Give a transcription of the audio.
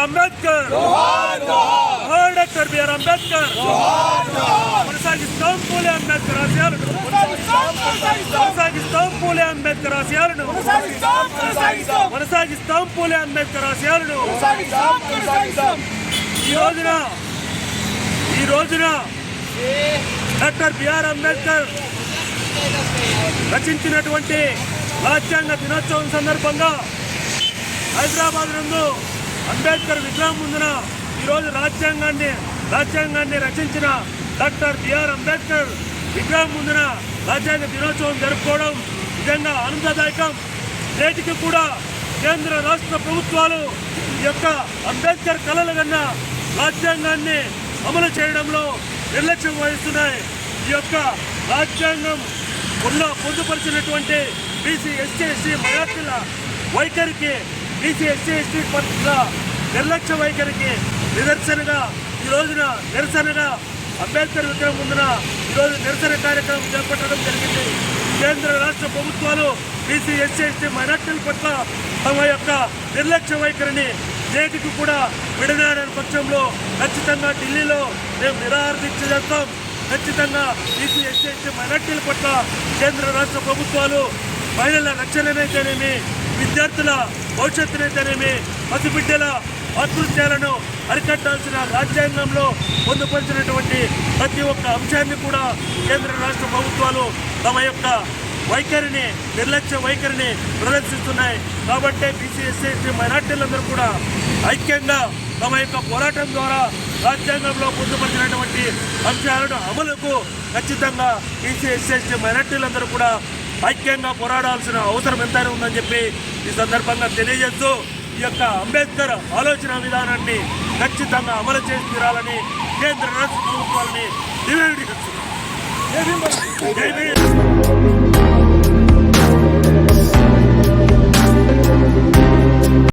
Ambedkar, doctor BR Ambedkar. కొనసాగిస్తాం పూలే అంబేద్కర్ ఆశయాలను, కొనసాగిస్తాం పూలే అంబేద్కర్ ఆశయాలను, కొనసాగిస్తాం పూలే అంబేద్కర్ ఆశయాలను. ఈ రోజున డాక్టర్ బిఆర్ అంబేద్కర్ రచించినటువంటి రాజ్యాంగ దినోత్సవం సందర్భంగా హైదరాబాద్ నందు అంబేద్కర్ విగ్రహం ముందున ఈరోజు రాజ్యాంగాన్ని రచించిన డాక్టర్ బిఆర్ అంబేద్కర్ విగ్రహం ముందున రాజ్యాంగ దినోత్సవం జరుపుకోవడం నిజంగా ఆనందదాయకం. నేటికి కూడా కేంద్ర రాష్ట్ర ప్రభుత్వాలు ఈ యొక్క అంబేద్కర్ కలలు కన్న రాజ్యాంగాన్ని అమలు చేయడంలో నిర్లక్ష్యం వహిస్తున్నాయి. ఈ యొక్క రాజ్యాంగం పొందుపరిచినటువంటి బీసీ ఎస్సీ ఎస్టీ మైనార్టీల వైఖరికి, బీసీ ఎస్సీ ఎస్టీ పట్ల నిర్లక్ష్య వైఖరికి నిరసనగా అంబేద్కర్ విగ్రహం ముందున ఈరోజు నిరసన కార్యక్రమం చేపట్టడం జరిగింది. కేంద్ర రాష్ట్ర ప్రభుత్వాలు బీసీ ఎస్సీ ఎస్టీ మైనార్టీల పట్ల తమ యొక్క నిర్లక్ష్య వైఖరిని నేటికి కూడా విడనాడని పక్షంలో ఖచ్చితంగా ఢిల్లీలో మేము నిరాహార దీక్ష చేస్తాం. ఖచ్చితంగా బీసీ ఎస్సీ ఎస్టీ మైనార్టీల పట్ల కేంద్ర రాష్ట్ర ప్రభుత్వాలు మహిళల రక్షణనైతేనేమి, విద్యార్థుల భవిష్యత్తునైతేనేమి, పసిబిడ్డల ఆత్మహత్యలను అరికట్టాల్సిన రాజ్యాంగంలో పొందుపరిచినటువంటి ప్రతి ఒక్క అంశాన్ని కూడా కేంద్ర రాష్ట్ర ప్రభుత్వాలు తమ యొక్క వైఖరిని, నిర్లక్ష్య వైఖరిని ప్రదర్శిస్తున్నాయి. కాబట్టి బీసీ ఎస్సీ ఎస్టీ మైనార్టీలందరూ కూడా ఐక్యంగా తమ యొక్క పోరాటం ద్వారా రాజ్యాంగంలో పొందుపరిచినటువంటి అంశాలను అమలుకు ఖచ్చితంగా బీసీ ఎస్సీ ఎస్టీ మైనార్టీలందరూ కూడా ఐక్యంగా పోరాడాల్సిన అవసరం ఎంతైనా ఉందని చెప్పి ఈ సందర్భంగా తెలియజేస్తూ ఈ యొక్క అంబేద్కర్ ఆలోచన విధానాన్ని ఖచ్చితంగా అమలు చేసి తీరాలని కేంద్ర రాష్ట్ర ప్రభుత్వాలని డిమాండ్ చేస్తున్నారు.